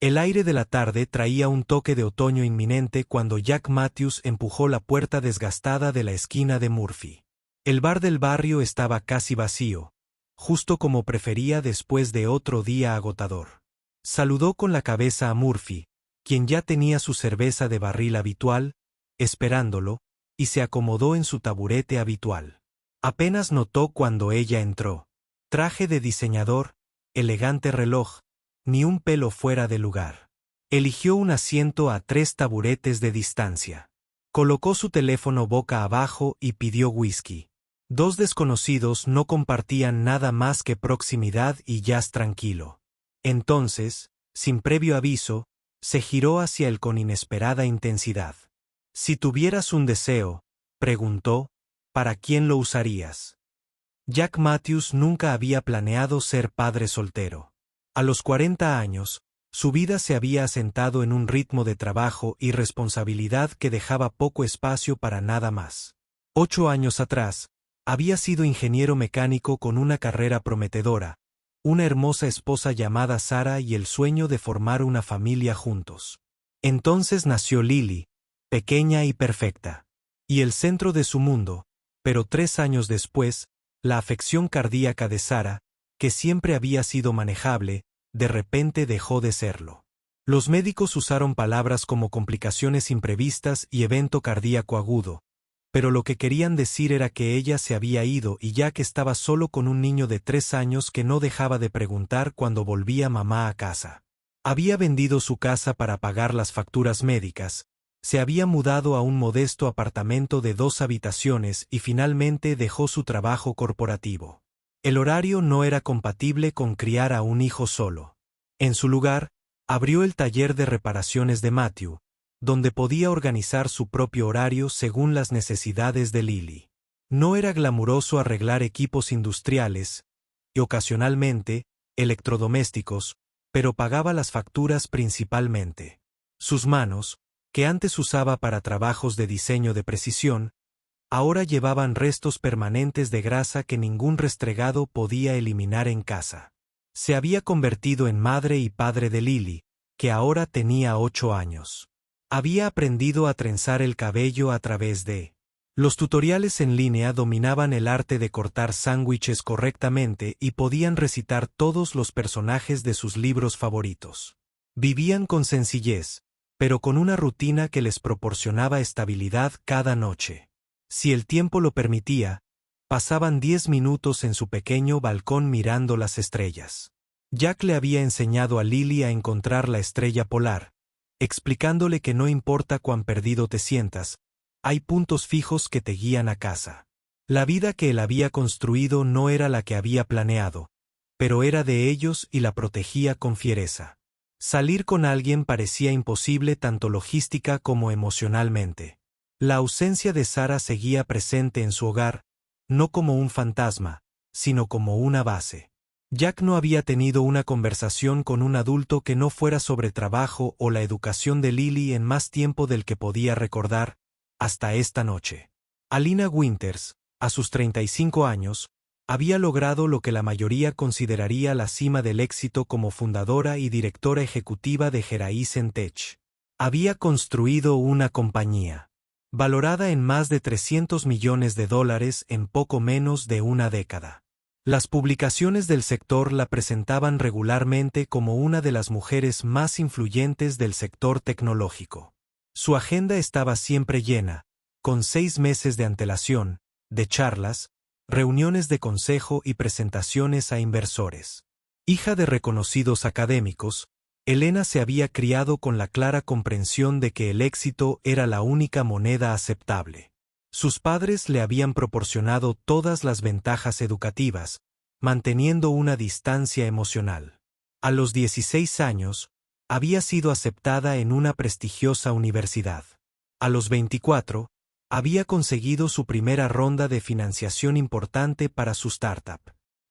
El aire de la tarde traía un toque de otoño inminente cuando Jack Matthews empujó la puerta desgastada de la esquina de Murphy. El bar del barrio estaba casi vacío, justo como prefería después de otro día agotador. Saludó con la cabeza a Murphy, quien ya tenía su cerveza de barril habitual, esperándolo, y se acomodó en su taburete habitual. Apenas notó cuando ella entró. Traje de diseñador, elegante reloj, ni un pelo fuera de lugar. Eligió un asiento a 3 taburetes de distancia. Colocó su teléfono boca abajo y pidió whisky. 2 desconocidos no compartían nada más que proximidad y jazz tranquilo. Entonces, sin previo aviso, se giró hacia él con inesperada intensidad. Si tuvieras un deseo, preguntó, ¿para quién lo usarías? Jack Matthews nunca había planeado ser padre soltero. A los 40 años, su vida se había asentado en un ritmo de trabajo y responsabilidad que dejaba poco espacio para nada más. 8 años atrás, había sido ingeniero mecánico con una carrera prometedora, una hermosa esposa llamada Sara y el sueño de formar una familia juntos. Entonces nació Lily, pequeña y perfecta. Y el centro de su mundo, pero 3 años después, la afección cardíaca de Sara, que siempre había sido manejable, de repente dejó de serlo. Los médicos usaron palabras como complicaciones imprevistas y evento cardíaco agudo, pero lo que querían decir era que ella se había ido y Jack estaba solo con un niño de 3 años que no dejaba de preguntar cuando volvía mamá a casa. Había vendido su casa para pagar las facturas médicas, se había mudado a un modesto apartamento de 2 habitaciones y finalmente dejó su trabajo corporativo. El horario no era compatible con criar a un hijo solo. En su lugar, abrió el taller de reparaciones de Matthew, donde podía organizar su propio horario según las necesidades de Lily. No era glamuroso arreglar equipos industriales, y ocasionalmente, electrodomésticos, pero pagaba las facturas principalmente. Sus manos, que antes usaba para trabajos de diseño de precisión, ahora llevaban restos permanentes de grasa que ningún restregado podía eliminar en casa. Se había convertido en madre y padre de Lily, que ahora tenía 8 años. Había aprendido a trenzar el cabello a través de los tutoriales en línea, dominaban el arte de cortar sándwiches correctamente y podían recitar todos los personajes de sus libros favoritos. Vivían con sencillez, pero con una rutina que les proporcionaba estabilidad cada noche. Si el tiempo lo permitía, pasaban 10 minutos en su pequeño balcón mirando las estrellas. Jack le había enseñado a Lily a encontrar la estrella polar, explicándole que no importa cuán perdido te sientas, hay puntos fijos que te guían a casa. La vida que él había construido no era la que había planeado, pero era de ellos y la protegía con fiereza. Salir con alguien parecía imposible tanto logística como emocionalmente. La ausencia de Sara seguía presente en su hogar, no como un fantasma, sino como una base. Jack no había tenido una conversación con un adulto que no fuera sobre trabajo o la educación de Lily en más tiempo del que podía recordar, hasta esta noche. Alina Winters, a sus 35 años, había logrado lo que la mayoría consideraría la cima del éxito como fundadora y directora ejecutiva de Horizon Tech. Había construido una compañía valorada en más de $300 millones en poco menos de una década. Las publicaciones del sector la presentaban regularmente como una de las mujeres más influyentes del sector tecnológico. Su agenda estaba siempre llena, con 6 meses de antelación, de charlas, reuniones de consejo y presentaciones a inversores. Hija de reconocidos académicos, Elena se había criado con la clara comprensión de que el éxito era la única moneda aceptable. Sus padres le habían proporcionado todas las ventajas educativas, manteniendo una distancia emocional. A los 16 años, había sido aceptada en una prestigiosa universidad. A los 24, había conseguido su primera ronda de financiación importante para su startup.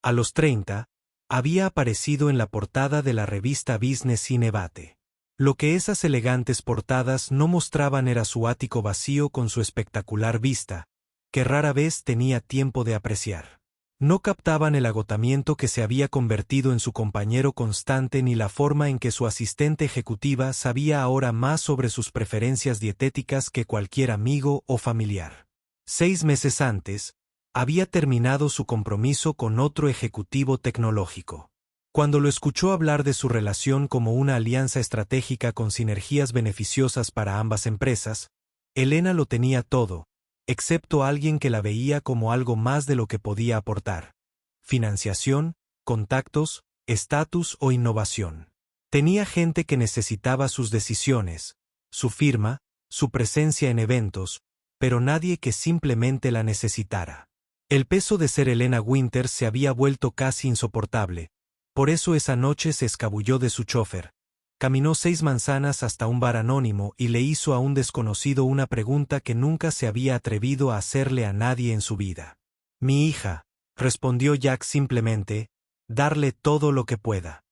A los 30, había aparecido en la portada de la revista Business Innovate. Lo que esas elegantes portadas no mostraban era su ático vacío con su espectacular vista, que rara vez tenía tiempo de apreciar. No captaban el agotamiento que se había convertido en su compañero constante ni la forma en que su asistente ejecutiva sabía ahora más sobre sus preferencias dietéticas que cualquier amigo o familiar. 6 meses antes, había terminado su compromiso con otro ejecutivo tecnológico. Cuando lo escuchó hablar de su relación como una alianza estratégica con sinergias beneficiosas para ambas empresas, Elena lo tenía todo, excepto alguien que la veía como algo más de lo que podía aportar: financiación, contactos, estatus o innovación. Tenía gente que necesitaba sus decisiones, su firma, su presencia en eventos, pero nadie que simplemente la necesitara. El peso de ser Elena Winters se había vuelto casi insoportable, por eso esa noche se escabulló de su chofer. Caminó 6 manzanas hasta un bar anónimo y le hizo a un desconocido una pregunta que nunca se había atrevido a hacerle a nadie en su vida. «Mi hija», respondió Jack simplemente, «darle todo lo que pueda».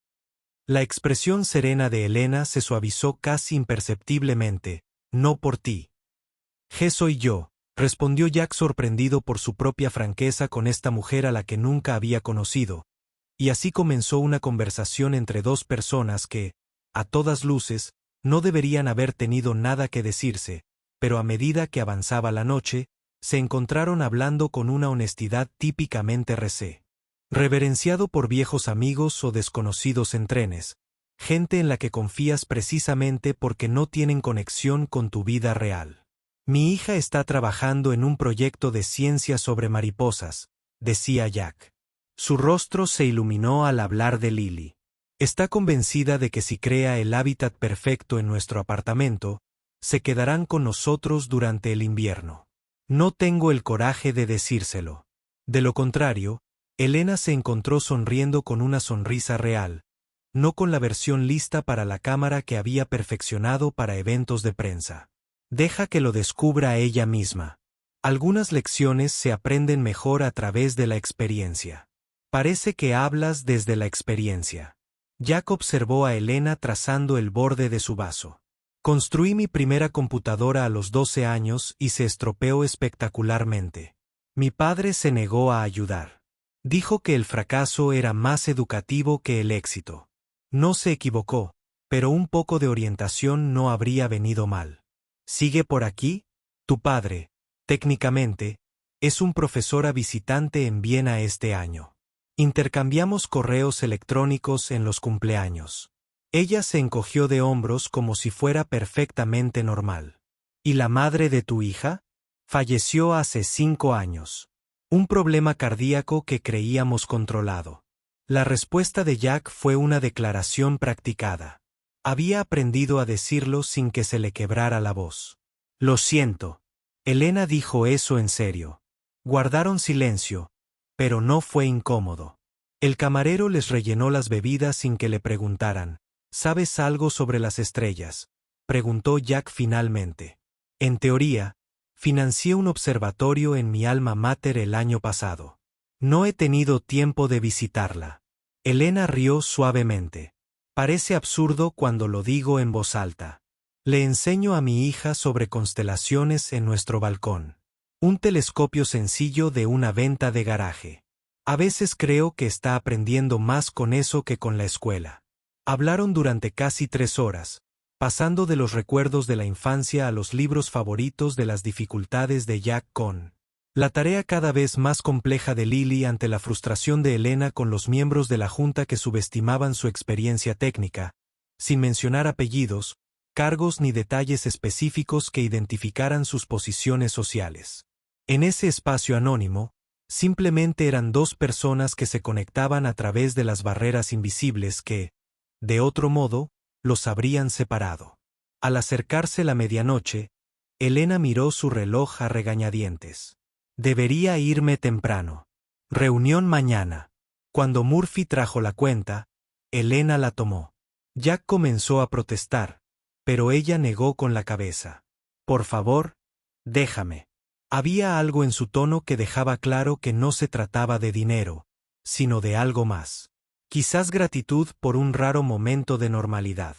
La expresión serena de Elena se suavizó casi imperceptiblemente. «No por ti». «Soy yo», respondió Jack sorprendido por su propia franqueza con esta mujer a la que nunca había conocido, y así comenzó una conversación entre dos personas que, a todas luces, no deberían haber tenido nada que decirse, pero a medida que avanzaba la noche, se encontraron hablando con una honestidad típicamente recé. Reverenciado por viejos amigos o desconocidos en trenes, gente en la que confías precisamente porque no tienen conexión con tu vida real. «Mi hija está trabajando en un proyecto de ciencia sobre mariposas», decía Jack. Su rostro se iluminó al hablar de Lily. «Está convencida de que si crea el hábitat perfecto en nuestro apartamento, se quedarán con nosotros durante el invierno». No tengo el coraje de decírselo. De lo contrario, Elena se encontró sonriendo con una sonrisa real, no con la versión lista para la cámara que había perfeccionado para eventos de prensa. «Deja que lo descubra ella misma. Algunas lecciones se aprenden mejor a través de la experiencia». «Parece que hablas desde la experiencia». Jack observó a Elena trazando el borde de su vaso. «Construí mi primera computadora a los 12 años y se estropeó espectacularmente. Mi padre se negó a ayudar. Dijo que el fracaso era más educativo que el éxito. No se equivocó, pero un poco de orientación no habría venido mal. ¿Sigue por aquí? Tu padre, técnicamente, es un profesor visitante en Viena este año. Intercambiamos correos electrónicos en los cumpleaños». Ella se encogió de hombros como si fuera perfectamente normal. «¿Y la madre de tu hija?» «Falleció hace 5 años. Un problema cardíaco que creíamos controlado». La respuesta de Jack fue una declaración practicada. Había aprendido a decirlo sin que se le quebrara la voz. «Lo siento». Elena dijo eso en serio. Guardaron silencio, pero no fue incómodo. El camarero les rellenó las bebidas sin que le preguntaran. «¿Sabes algo sobre las estrellas?», preguntó Jack finalmente. «En teoría, financié un observatorio en mi alma mater el año pasado. No he tenido tiempo de visitarla». Elena rió suavemente. «Parece absurdo cuando lo digo en voz alta. Le enseño a mi hija sobre constelaciones en nuestro balcón. Un telescopio sencillo de una venta de garaje. A veces creo que está aprendiendo más con eso que con la escuela». Hablaron durante casi 3 horas, pasando de los recuerdos de la infancia a los libros favoritos de las dificultades de Jack con la tarea cada vez más compleja de Lily ante la frustración de Elena con los miembros de la junta que subestimaban su experiencia técnica, sin mencionar apellidos, cargos ni detalles específicos que identificaran sus posiciones sociales. En ese espacio anónimo, simplemente eran 2 personas que se conectaban a través de las barreras invisibles que, de otro modo, los habrían separado. Al acercarse la medianoche, Elena miró su reloj a regañadientes. «Debería irme temprano. Reunión mañana». Cuando Murphy trajo la cuenta, Elena la tomó. Jack comenzó a protestar, pero ella negó con la cabeza. «Por favor, déjame». Había algo en su tono que dejaba claro que no se trataba de dinero, sino de algo más. Quizás gratitud por un raro momento de normalidad.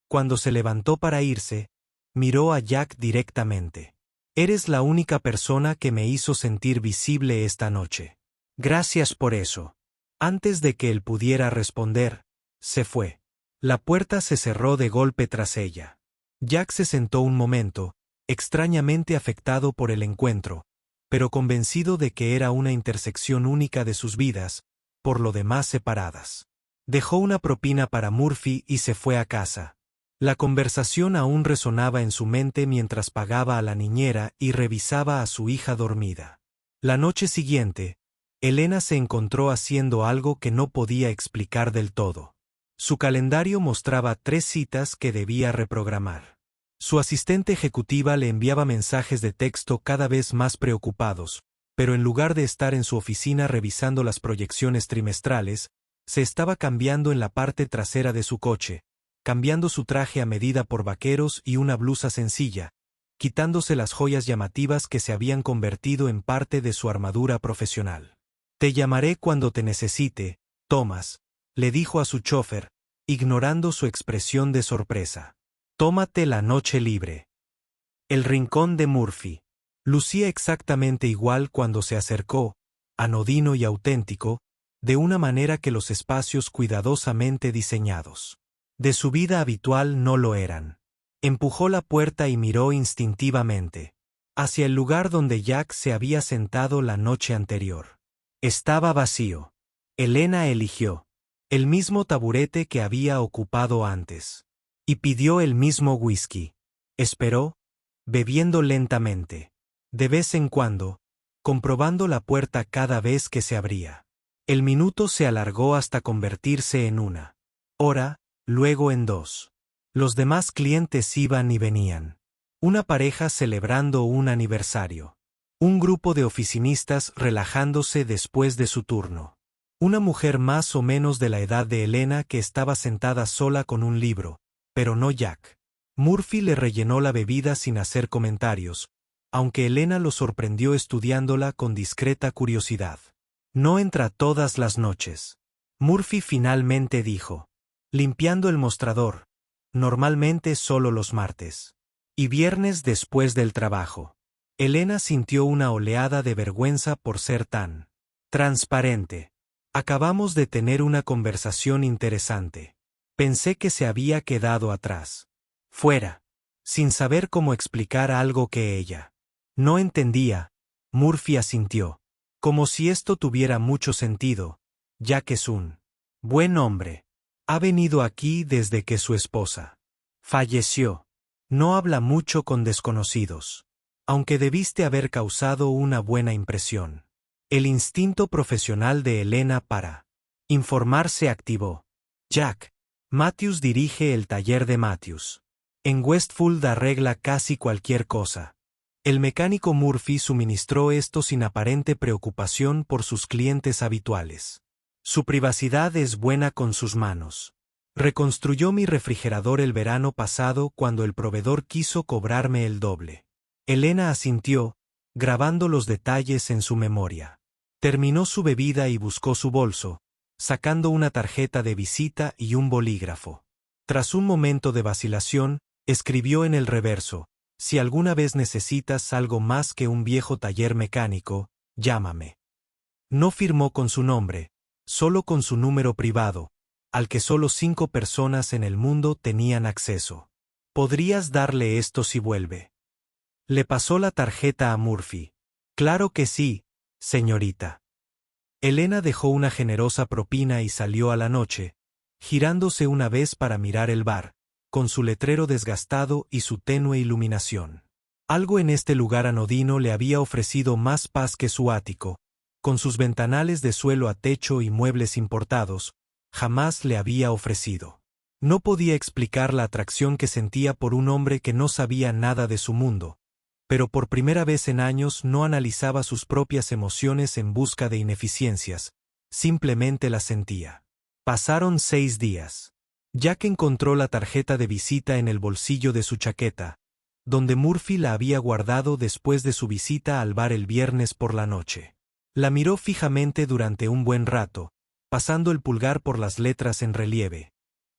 Cuando se levantó para irse, miró a Jack directamente. «Eres la única persona que me hizo sentir visible esta noche». Gracias por eso. Antes de que él pudiera responder, se fue. La puerta se cerró de golpe tras ella. Jack se sentó un momento, extrañamente afectado por el encuentro, pero convencido de que era una intersección única de sus vidas, por lo demás separadas. Dejó una propina para Murphy y se fue a casa. La conversación aún resonaba en su mente mientras pagaba a la niñera y revisaba a su hija dormida. La noche siguiente, Elena se encontró haciendo algo que no podía explicar del todo. Su calendario mostraba 3 citas que debía reprogramar. Su asistente ejecutiva le enviaba mensajes de texto cada vez más preocupados, pero en lugar de estar en su oficina revisando las proyecciones trimestrales, se estaba cambiando en la parte trasera de su coche, cambiando su traje a medida por vaqueros y una blusa sencilla, quitándose las joyas llamativas que se habían convertido en parte de su armadura profesional. «Te llamaré cuando te necesite, Thomas», le dijo a su chofer, ignorando su expresión de sorpresa. «Tómate la noche libre». El rincón de Murphy. Lucía exactamente igual cuando se acercó, anodino y auténtico, de una manera que los espacios cuidadosamente diseñados de su vida habitual no lo eran. Empujó la puerta y miró instintivamente hacia el lugar donde Jack se había sentado la noche anterior. Estaba vacío. Elena eligió el mismo taburete que había ocupado antes. Y pidió el mismo whisky. Esperó, bebiendo lentamente. De vez en cuando, comprobando la puerta cada vez que se abría. El minuto se alargó hasta convertirse en 1 hora, luego en 2. Los demás clientes iban y venían. Una pareja celebrando un aniversario. Un grupo de oficinistas relajándose después de su turno. Una mujer más o menos de la edad de Elena que estaba sentada sola con un libro, pero no Jack. Murphy le rellenó la bebida sin hacer comentarios, aunque Elena lo sorprendió estudiándola con discreta curiosidad. «No entra todas las noches», Murphy finalmente dijo, limpiando el mostrador, «normalmente solo los martes. Y viernes después del trabajo». Elena sintió una oleada de vergüenza por ser tan transparente. «Acabamos de tener una conversación interesante. Pensé que se había quedado atrás. Fuera». Sin saber cómo explicar algo que ella no entendía, Murphy asintió. Como si esto tuviera mucho sentido, ya que es un buen hombre. Ha venido aquí desde que su esposa falleció. No habla mucho con desconocidos. Aunque debiste haber causado una buena impresión. El instinto profesional de Elena para informarse activó. Jack. Matthews dirige el taller de Matthews. En Westfield arregla casi cualquier cosa. El mecánico Murphy suministró esto sin aparente preocupación por sus clientes habituales. Su privacidad es buena con sus manos. Reconstruyó mi refrigerador el verano pasado cuando el proveedor quiso cobrarme el doble. Elena asintió, grabando los detalles en su memoria. Terminó su bebida y buscó su bolso, sacando una tarjeta de visita y un bolígrafo. Tras un momento de vacilación, escribió en el reverso: «Si alguna vez necesitas algo más que un viejo taller mecánico, llámame». No firmó con su nombre, solo con su número privado, al que solo 5 personas en el mundo tenían acceso. «¿Podrías darle esto si vuelve?». Le pasó la tarjeta a Murphy. «Claro que sí, señorita». Elena dejó una generosa propina y salió a la noche, girándose una vez para mirar el bar, con su letrero desgastado y su tenue iluminación. Algo en este lugar anodino le había ofrecido más paz que su ático, con sus ventanales de suelo a techo y muebles importados, jamás le había ofrecido. No podía explicar la atracción que sentía por un hombre que no sabía nada de su mundo, pero por primera vez en años no analizaba sus propias emociones en busca de ineficiencias, simplemente las sentía. Pasaron 6 días. Jack encontró la tarjeta de visita en el bolsillo de su chaqueta, donde Murphy la había guardado después de su visita al bar el viernes por la noche. La miró fijamente durante un buen rato, pasando el pulgar por las letras en relieve.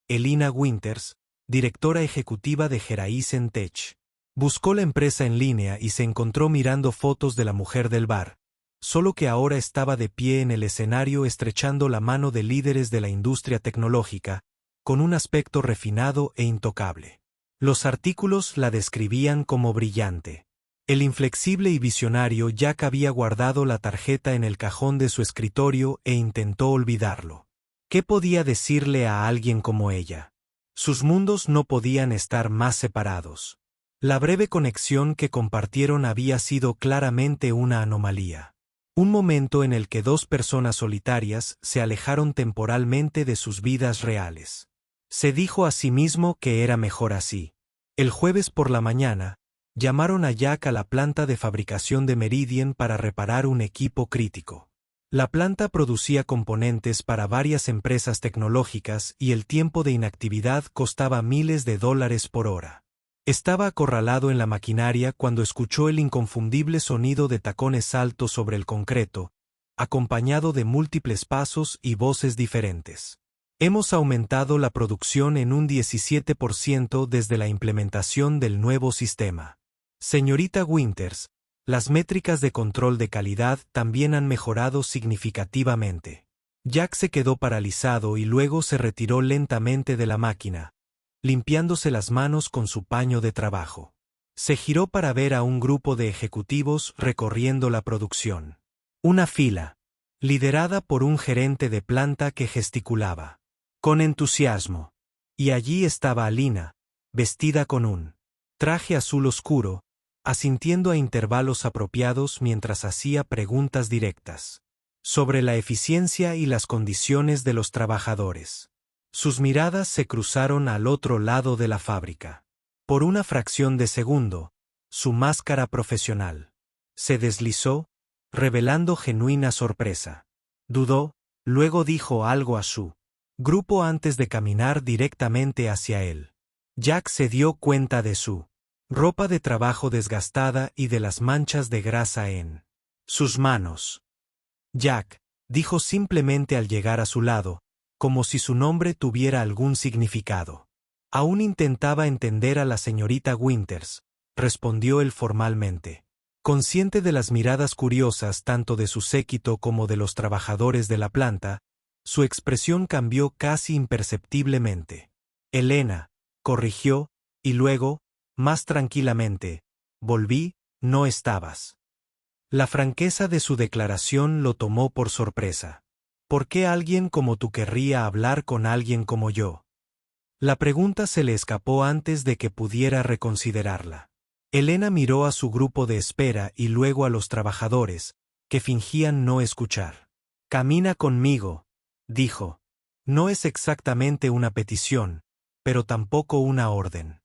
Elena Winters, directora ejecutiva de Geraisen Tech. Buscó la empresa en línea y se encontró mirando fotos de la mujer del bar, solo que ahora estaba de pie en el escenario estrechando la mano de líderes de la industria tecnológica, con un aspecto refinado e intocable. Los artículos la describían como brillante. El inflexible y visionario Jack había guardado la tarjeta en el cajón de su escritorio e intentó olvidarlo. ¿Qué podía decirle a alguien como ella? Sus mundos no podían estar más separados. La breve conexión que compartieron había sido claramente una anomalía. Un momento en el que dos personas solitarias se alejaron temporalmente de sus vidas reales. Se dijo a sí mismo que era mejor así. El jueves por la mañana, llamaron a Jack a la planta de fabricación de Meridian para reparar un equipo crítico. La planta producía componentes para varias empresas tecnológicas y el tiempo de inactividad costaba miles de dólares por hora. Estaba acorralado en la maquinaria cuando escuchó el inconfundible sonido de tacones altos sobre el concreto, acompañado de múltiples pasos y voces diferentes. Hemos aumentado la producción en un 17% desde la implementación del nuevo sistema. Señorita Winters, las métricas de control de calidad también han mejorado significativamente. Jack se quedó paralizado y luego se retiró lentamente de la máquina, limpiándose las manos con su paño de trabajo. Se giró para ver a un grupo de ejecutivos recorriendo la producción. Una fila, liderada por un gerente de planta que gesticulaba con entusiasmo. Y allí estaba Alina, vestida con un traje azul oscuro, asintiendo a intervalos apropiados mientras hacía preguntas directas sobre la eficiencia y las condiciones de los trabajadores. Sus miradas se cruzaron al otro lado de la fábrica. Por una fracción de segundo, su máscara profesional se deslizó, revelando genuina sorpresa. Dudó, luego dijo algo a su grupo antes de caminar directamente hacia él. Jack se dio cuenta de su ropa de trabajo desgastada y de las manchas de grasa en sus manos. Jack, dijo simplemente al llegar a su lado, como si su nombre tuviera algún significado. Aún intentaba entender a la señorita Winters, respondió él formalmente. Consciente de las miradas curiosas tanto de su séquito como de los trabajadores de la planta, su expresión cambió casi imperceptiblemente. Elena, corrigió, y luego, más tranquilamente, volví, no estabas. La franqueza de su declaración lo tomó por sorpresa. ¿Por qué alguien como tú querría hablar con alguien como yo? La pregunta se le escapó antes de que pudiera reconsiderarla. Elena miró a su grupo de espera y luego a los trabajadores, que fingían no escuchar. Camina conmigo, dijo. No es exactamente una petición, pero tampoco una orden.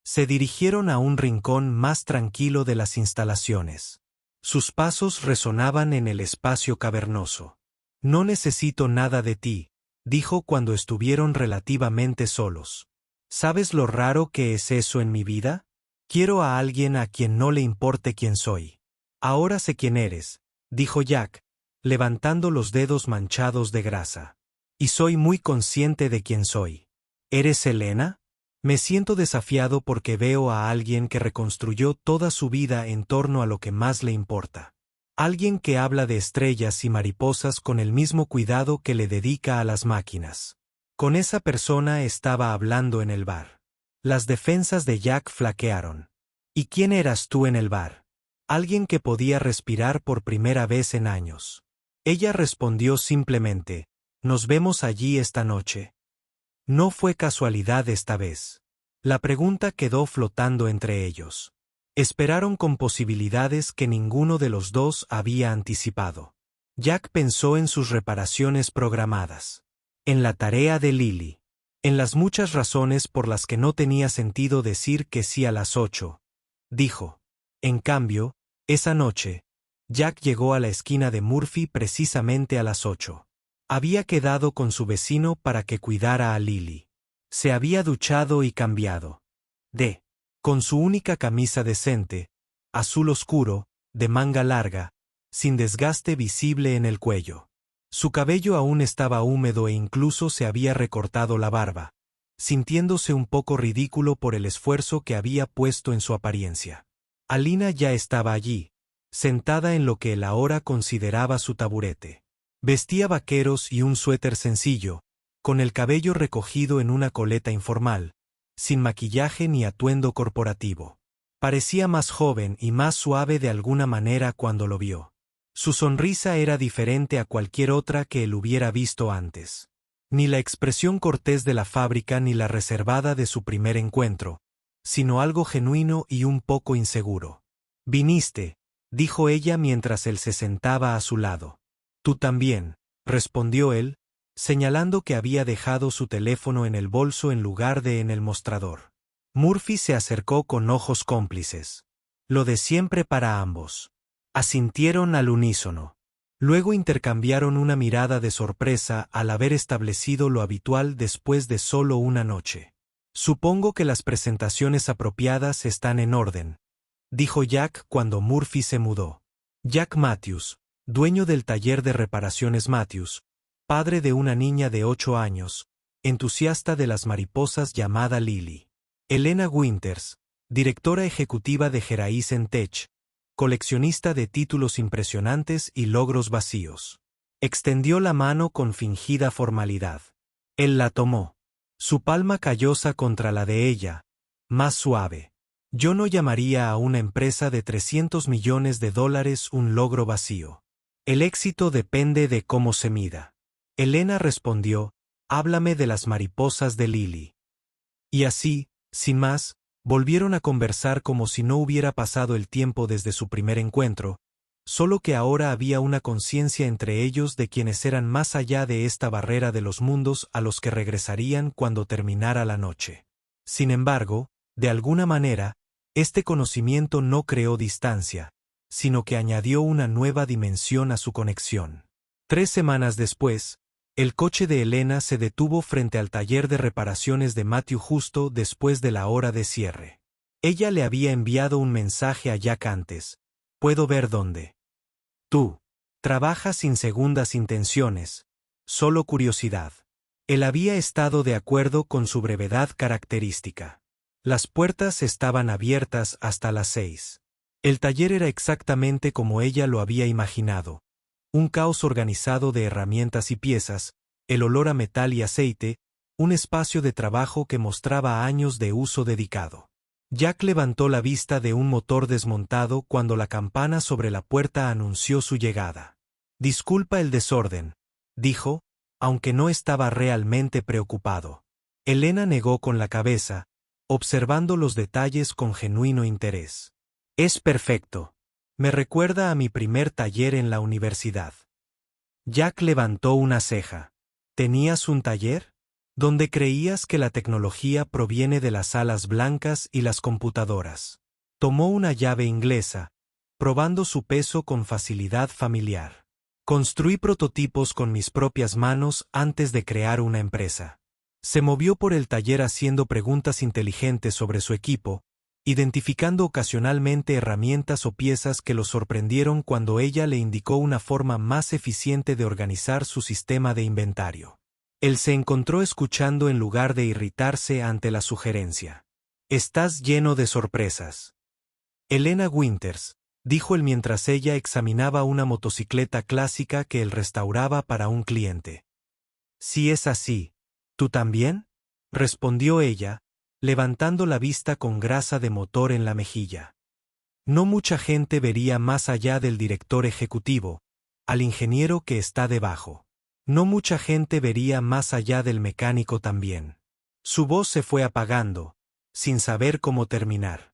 Se dirigieron a un rincón más tranquilo de las instalaciones. Sus pasos resonaban en el espacio cavernoso. No necesito nada de ti, dijo cuando estuvieron relativamente solos. ¿Sabes lo raro que es eso en mi vida? Quiero a alguien a quien no le importe quién soy. Ahora sé quién eres, dijo Jack, levantando los dedos manchados de grasa. Y soy muy consciente de quién soy. ¿Eres Elena? Me siento desafiado porque veo a alguien que reconstruyó toda su vida en torno a lo que más le importa. Alguien que habla de estrellas y mariposas con el mismo cuidado que le dedica a las máquinas. Con esa persona estaba hablando en el bar. Las defensas de Jack flaquearon. ¿Y quién eras tú en el bar? Alguien que podía respirar por primera vez en años. Ella respondió simplemente, nos vemos allí esta noche. No fue casualidad esta vez. La pregunta quedó flotando entre ellos. Esperaron con posibilidades que ninguno de los dos había anticipado. Jack pensó en sus reparaciones programadas. En la tarea de Lily. En las muchas razones por las que no tenía sentido decir que sí a las 8. Dijo. En cambio, esa noche, Jack llegó a la esquina de Murphy precisamente a las 8. Había quedado con su vecino para que cuidara a Lily. Se había duchado y cambiado. Con su única camisa decente, azul oscuro, de manga larga, sin desgaste visible en el cuello. Su cabello aún estaba húmedo e incluso se había recortado la barba, sintiéndose un poco ridículo por el esfuerzo que había puesto en su apariencia. Alina ya estaba allí, sentada en lo que él ahora consideraba su taburete. Vestía vaqueros y un suéter sencillo, con el cabello recogido en una coleta informal, sin maquillaje ni atuendo corporativo. Parecía más joven y más suave de alguna manera cuando lo vio. Su sonrisa era diferente a cualquier otra que él hubiera visto antes. Ni la expresión cortés de la fábrica ni la reservada de su primer encuentro, sino algo genuino y un poco inseguro. «Viniste», dijo ella mientras él se sentaba a su lado. «Tú también», respondió él, señalando que había dejado su teléfono en el bolso en lugar de en el mostrador. Murphy se acercó con ojos cómplices. Lo de siempre para ambos. Asintieron al unísono. Luego intercambiaron una mirada de sorpresa al haber establecido lo habitual después de solo una noche. «Supongo que las presentaciones apropiadas están en orden», dijo Jack cuando Murphy se mudó. Jack Matthews, dueño del taller de reparaciones Matthews, padre de una niña de 8 años, entusiasta de las mariposas llamada Lily. Elena Winters, directora ejecutiva de Horizon Tech, coleccionista de títulos impresionantes y logros vacíos. Extendió la mano con fingida formalidad. Él la tomó. Su palma callosa contra la de ella, más suave. «Yo no llamaría a una empresa de $300 millones un logro vacío. El éxito depende de cómo se mida». Elena respondió, «Háblame de las mariposas de Lily». Y así, sin más, volvieron a conversar como si no hubiera pasado el tiempo desde su primer encuentro, solo que ahora había una conciencia entre ellos de quienes eran más allá de esta barrera de los mundos a los que regresarían cuando terminara la noche. Sin embargo, de alguna manera, este conocimiento no creó distancia, sino que añadió una nueva dimensión a su conexión. 3 semanas después, el coche de Elena se detuvo frente al taller de reparaciones de Matthew justo después de la hora de cierre. Ella le había enviado un mensaje a Jack antes. «Puedo ver dónde. Tú. Trabajas sin segundas intenciones. Solo curiosidad». Él había estado de acuerdo con su brevedad característica. Las puertas estaban abiertas hasta las 6. El taller era exactamente como ella lo había imaginado. Un caos organizado de herramientas y piezas, el olor a metal y aceite, un espacio de trabajo que mostraba años de uso dedicado. Jack levantó la vista de un motor desmontado cuando la campana sobre la puerta anunció su llegada. «Disculpa el desorden», dijo, aunque no estaba realmente preocupado. Elena negó con la cabeza, observando los detalles con genuino interés. «Es perfecto. Me recuerda a mi primer taller en la universidad». Jack levantó una ceja. «¿Tenías un taller? ¿Donde creías que la tecnología proviene de las alas blancas y las computadoras?» Tomó una llave inglesa, probando su peso con facilidad familiar. «Construí prototipos con mis propias manos antes de crear una empresa». Se movió por el taller haciendo preguntas inteligentes sobre su equipo, identificando ocasionalmente herramientas o piezas que lo sorprendieron cuando ella le indicó una forma más eficiente de organizar su sistema de inventario. Él se encontró escuchando en lugar de irritarse ante la sugerencia. «Estás lleno de sorpresas». «Elena Winters», dijo él mientras ella examinaba una motocicleta clásica que él restauraba para un cliente. «Si es así, ¿tú también?», respondió ella, levantando la vista con grasa de motor en la mejilla. No mucha gente vería más allá del director ejecutivo, al ingeniero que está debajo. No mucha gente vería más allá del mecánico también. Su voz se fue apagando, sin saber cómo terminar.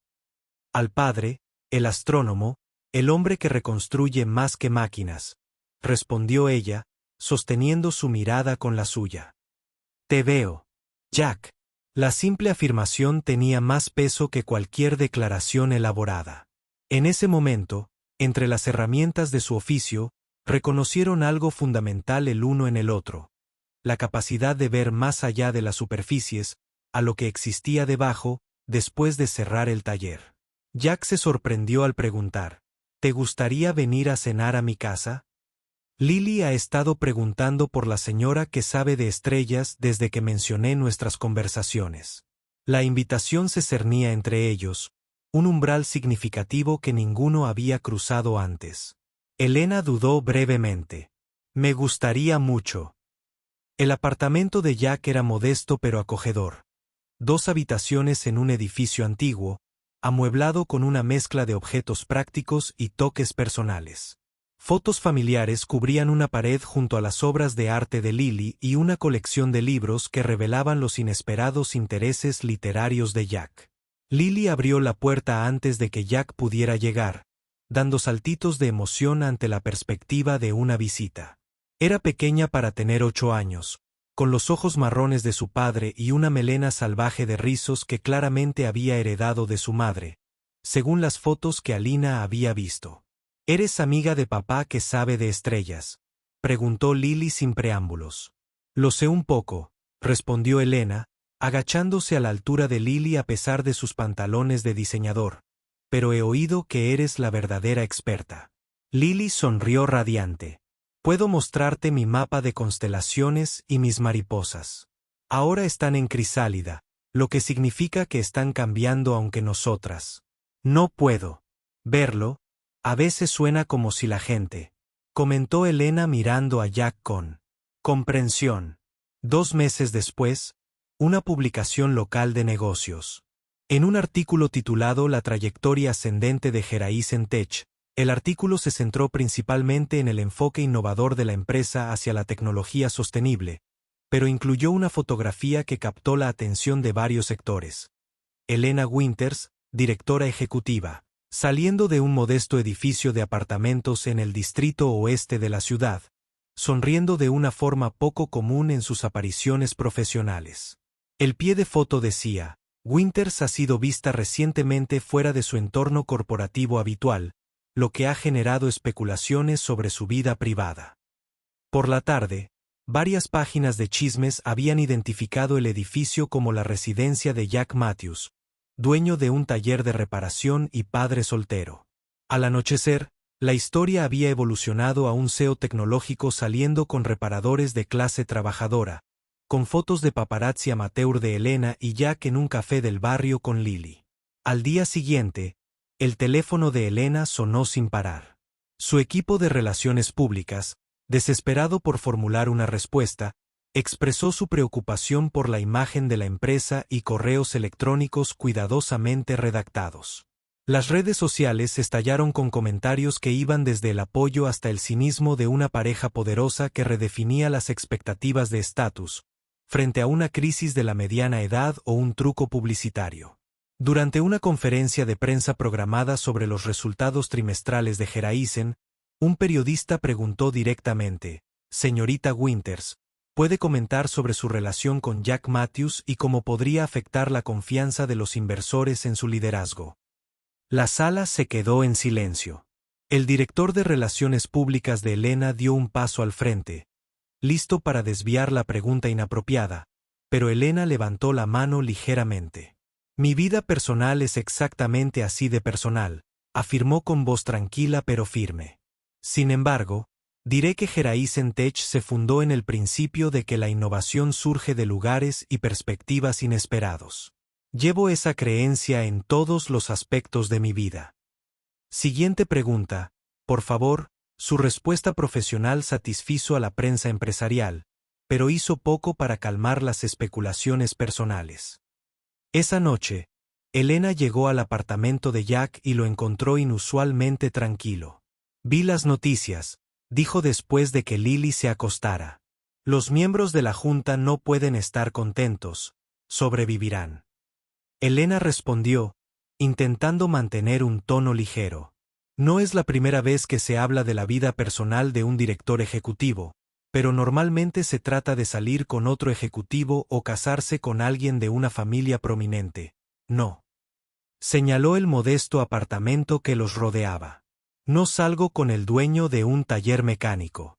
«Al padre, el astrónomo, el hombre que reconstruye más que máquinas», respondió ella, sosteniendo su mirada con la suya. «Te veo, Jack». La simple afirmación tenía más peso que cualquier declaración elaborada. En ese momento, entre las herramientas de su oficio, reconocieron algo fundamental el uno en el otro: la capacidad de ver más allá de las superficies, a lo que existía debajo, después de cerrar el taller. Jack se sorprendió al preguntar: «¿Te gustaría venir a cenar a mi casa?». «Lily ha estado preguntando por la señora que sabe de estrellas desde que mencioné nuestras conversaciones». La invitación se cernía entre ellos, un umbral significativo que ninguno había cruzado antes. Elena dudó brevemente. Me gustaría mucho. El apartamento de Jack era modesto pero acogedor. 2 habitaciones en un edificio antiguo, amueblado con una mezcla de objetos prácticos y toques personales. Fotos familiares cubrían una pared junto a las obras de arte de Lily y una colección de libros que revelaban los inesperados intereses literarios de Jack. Lily abrió la puerta antes de que Jack pudiera llegar, dando saltitos de emoción ante la perspectiva de una visita. Era pequeña para tener 8 años, con los ojos marrones de su padre y una melena salvaje de rizos que claramente había heredado de su madre, según las fotos que Alina había visto. ¿Eres amiga de papá que sabe de estrellas?, preguntó Lily sin preámbulos. Lo sé un poco, respondió Elena, agachándose a la altura de Lily a pesar de sus pantalones de diseñador, pero he oído que eres la verdadera experta. Lily sonrió radiante. Puedo mostrarte mi mapa de constelaciones y mis mariposas. Ahora están en crisálida, lo que significa que están cambiando aunque nosotras no puedo verlo. A veces suena como si la gente, comentó Elena mirando a Jack con comprensión. 2 meses después, una publicación local de negocios. En un artículo titulado La trayectoria ascendente de Horizon Tech, el artículo se centró principalmente en el enfoque innovador de la empresa hacia la tecnología sostenible, pero incluyó una fotografía que captó la atención de varios sectores. Elena Winters, directora ejecutiva, saliendo de un modesto edificio de apartamentos en el distrito oeste de la ciudad, sonriendo de una forma poco común en sus apariciones profesionales. El pie de foto decía: Winters ha sido vista recientemente fuera de su entorno corporativo habitual, lo que ha generado especulaciones sobre su vida privada. Por la tarde, varias páginas de chismes habían identificado el edificio como la residencia de Jack Matthews, dueño de un taller de reparación y padre soltero. Al anochecer, la historia había evolucionado a un SEO tecnológico saliendo con reparadores de clase trabajadora, con fotos de paparazzi amateur de Elena y Jack en un café del barrio con Lily. Al día siguiente, el teléfono de Elena sonó sin parar. Su equipo de relaciones públicas, desesperado por formular una respuesta, expresó su preocupación por la imagen de la empresa y correos electrónicos cuidadosamente redactados. Las redes sociales estallaron con comentarios que iban desde el apoyo hasta el cinismo de una pareja poderosa que redefinía las expectativas de estatus, frente a una crisis de la mediana edad o un truco publicitario. Durante una conferencia de prensa programada sobre los resultados trimestrales de Horizon, un periodista preguntó directamente: «Señorita Winters, ¿puede comentar sobre su relación con Jack Matthews y cómo podría afectar la confianza de los inversores en su liderazgo?». La sala se quedó en silencio. El director de Relaciones Públicas de Elena dio un paso al frente, listo para desviar la pregunta inapropiada, pero Elena levantó la mano ligeramente. «Mi vida personal es exactamente así de personal», afirmó con voz tranquila pero firme. «Sin embargo, diré que Horizon Tech se fundó en el principio de que la innovación surge de lugares y perspectivas inesperados. Llevo esa creencia en todos los aspectos de mi vida». Siguiente pregunta, por favor. Su respuesta profesional satisfizo a la prensa empresarial, pero hizo poco para calmar las especulaciones personales. Esa noche, Elena llegó al apartamento de Jack y lo encontró inusualmente tranquilo. «Vi las noticias», dijo después de que Lily se acostara. «Los miembros de la junta no pueden estar contentos, sobrevivirán». Elena respondió, intentando mantener un tono ligero. «No es la primera vez que se habla de la vida personal de un director ejecutivo, pero normalmente se trata de salir con otro ejecutivo o casarse con alguien de una familia prominente, ¿no?». Señaló el modesto apartamento que los rodeaba. «No salgo con el dueño de un taller mecánico».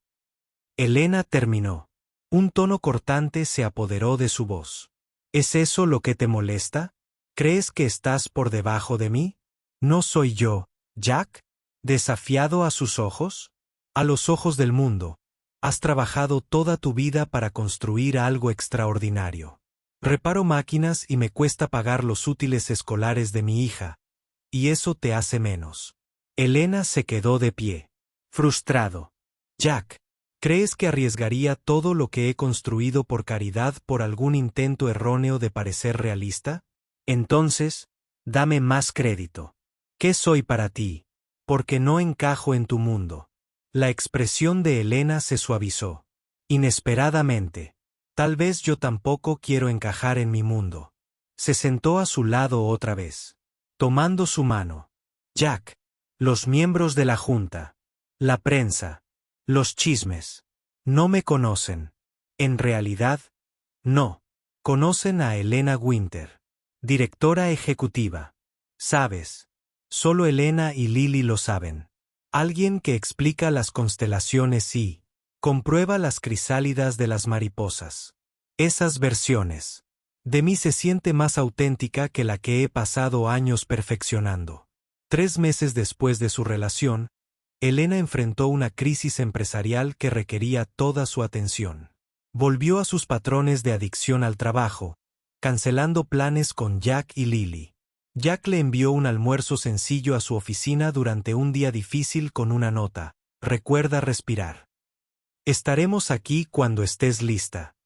Elena terminó. Un tono cortante se apoderó de su voz. «¿Es eso lo que te molesta? ¿Crees que estás por debajo de mí? ¿No soy yo, Jack? ¿Desafiado a sus ojos? A los ojos del mundo. Has trabajado toda tu vida para construir algo extraordinario. Reparo máquinas y me cuesta pagar los útiles escolares de mi hija, y eso te hace menos. Elena se quedó de pie. Frustrado. Jack, ¿crees que arriesgaría todo lo que he construido por caridad por algún intento erróneo de parecer realista? Entonces, dame más crédito. ¿Qué soy para ti? Porque no encajo en tu mundo. La expresión de Elena se suavizó. Inesperadamente. Tal vez yo tampoco quiero encajar en mi mundo. Se sentó a su lado otra vez, tomando su mano. Jack, los miembros de la junta, la prensa, los chismes, no me conocen. En realidad, no. Conocen a Elena Winter, directora ejecutiva. ¿Sabes? Solo Elena y Lily lo saben. Alguien que explica las constelaciones y comprueba las crisálidas de las mariposas. Esas versiones de mí se siente más auténtica que la que he pasado años perfeccionando. 3 meses después de su relación, Elena enfrentó una crisis empresarial que requería toda su atención. Volvió a sus patrones de adicción al trabajo, cancelando planes con Jack y Lily. Jack le envió un almuerzo sencillo a su oficina durante un día difícil con una nota: recuerda respirar. Estaremos aquí cuando estés lista.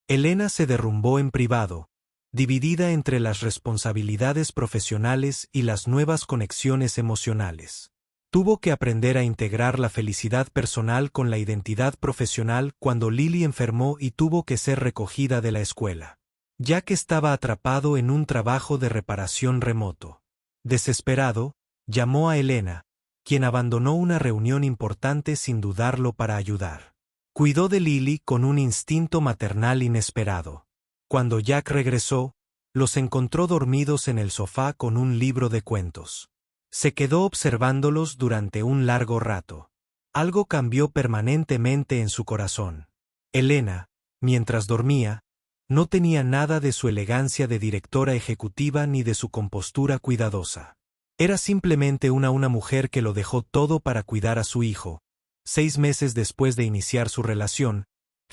Elena se derrumbó en privado, dividida entre las responsabilidades profesionales y las nuevas conexiones emocionales. Tuvo que aprender a integrar la felicidad personal con la identidad profesional cuando Lily enfermó y tuvo que ser recogida de la escuela. Jack estaba atrapado en un trabajo de reparación remoto. Desesperado, llamó a Elena, quien abandonó una reunión importante sin dudarlo para ayudar. Cuidó de Lily con un instinto maternal inesperado. Cuando Jack regresó, los encontró dormidos en el sofá con un libro de cuentos. Se quedó observándolos durante un largo rato. Algo cambió permanentemente en su corazón. Elena, mientras dormía, no tenía nada de su elegancia de directora ejecutiva ni de su compostura cuidadosa. Era simplemente una mujer que lo dejó todo para cuidar a su hijo. 6 meses después de iniciar su relación,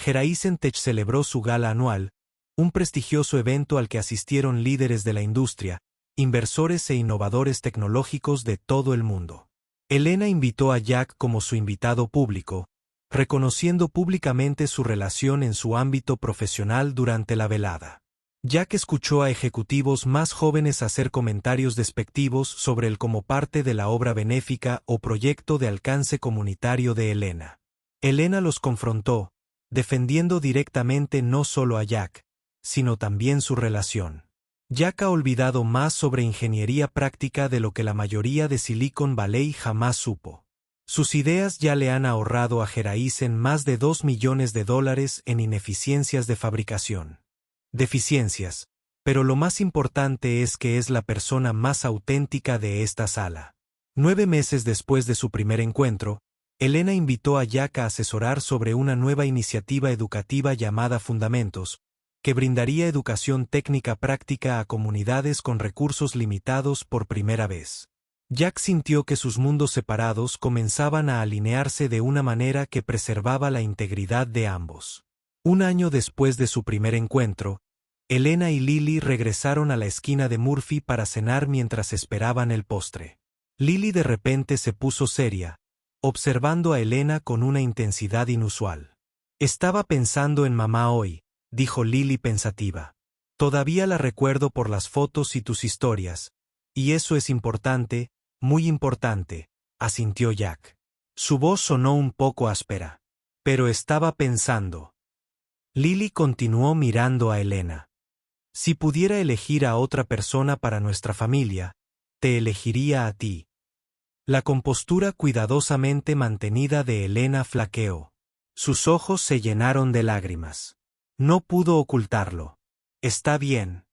Horizon Tech celebró su gala anual, un prestigioso evento al que asistieron líderes de la industria, inversores e innovadores tecnológicos de todo el mundo. Elena invitó a Jack como su invitado público, reconociendo públicamente su relación en su ámbito profesional durante la velada. Jack escuchó a ejecutivos más jóvenes hacer comentarios despectivos sobre él como parte de la obra benéfica o proyecto de alcance comunitario de Elena. Elena los confrontó, defendiendo directamente no solo a Jack, sino también su relación. Jack ha olvidado más sobre ingeniería práctica de lo que la mayoría de Silicon Valley jamás supo. Sus ideas ya le han ahorrado a Horizon más de $2 millones en ineficiencias de fabricación. Deficiencias, pero lo más importante es que es la persona más auténtica de esta sala. 9 meses después de su primer encuentro, Elena invitó a Jack a asesorar sobre una nueva iniciativa educativa llamada Fundamentos, que brindaría educación técnica práctica a comunidades con recursos limitados por primera vez. Jack sintió que sus mundos separados comenzaban a alinearse de una manera que preservaba la integridad de ambos. Un año después de su primer encuentro, Elena y Lily regresaron a la esquina de Murphy para cenar mientras esperaban el postre. Lily de repente se puso seria, observando a Elena con una intensidad inusual. Estaba pensando en mamá hoy, dijo Lily pensativa. Todavía la recuerdo por las fotos y tus historias, y eso es importante, muy importante, asintió Jack. Su voz sonó un poco áspera. Pero estaba pensando. Lily continuó mirando a Elena. Si pudiera elegir a otra persona para nuestra familia, te elegiría a ti. La compostura cuidadosamente mantenida de Elena flaqueó. Sus ojos se llenaron de lágrimas. No pudo ocultarlo. ¿Está bien?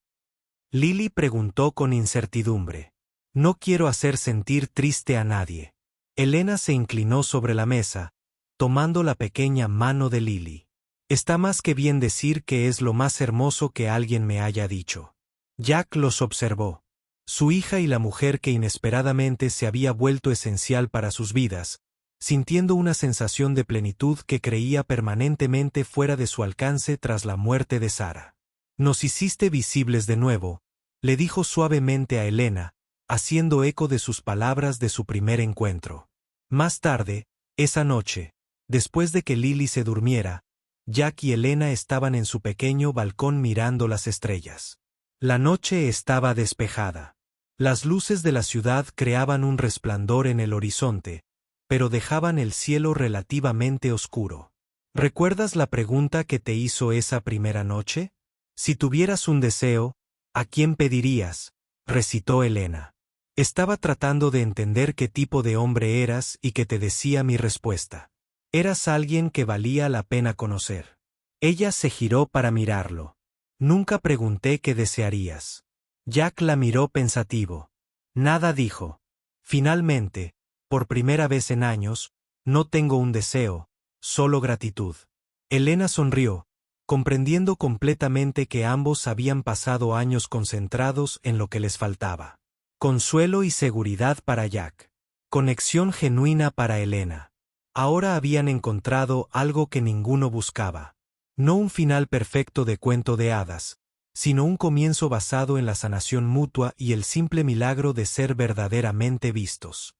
Lily preguntó con incertidumbre. No quiero hacer sentir triste a nadie. Elena se inclinó sobre la mesa, tomando la pequeña mano de Lily. Está más que bien decir que es lo más hermoso que alguien me haya dicho. Jack los observó. Su hija y la mujer que inesperadamente se había vuelto esencial para sus vidas, sintiendo una sensación de plenitud que creía permanentemente fuera de su alcance tras la muerte de Sarah. Nos hiciste visibles de nuevo, le dijo suavemente a Elena, haciendo eco de sus palabras de su primer encuentro. Más tarde, esa noche, después de que Lily se durmiera, Jack y Elena estaban en su pequeño balcón mirando las estrellas. La noche estaba despejada. Las luces de la ciudad creaban un resplandor en el horizonte, pero dejaban el cielo relativamente oscuro. ¿Recuerdas la pregunta que te hizo esa primera noche? Si tuvieras un deseo, ¿a quién pedirías?, recitó Elena. Estaba tratando de entender qué tipo de hombre eras y que te decía mi respuesta. Eras alguien que valía la pena conocer. Ella se giró para mirarlo. Nunca pregunté qué desearías. Jack la miró pensativo. Nada dijo. Finalmente, por primera vez en años, no tengo un deseo, solo gratitud. Elena sonrió, comprendiendo completamente que ambos habían pasado años concentrados en lo que les faltaba. Consuelo y seguridad para Jack. Conexión genuina para Elena. Ahora habían encontrado algo que ninguno buscaba. No un final perfecto de cuento de hadas, sino un comienzo basado en la sanación mutua y el simple milagro de ser verdaderamente vistos.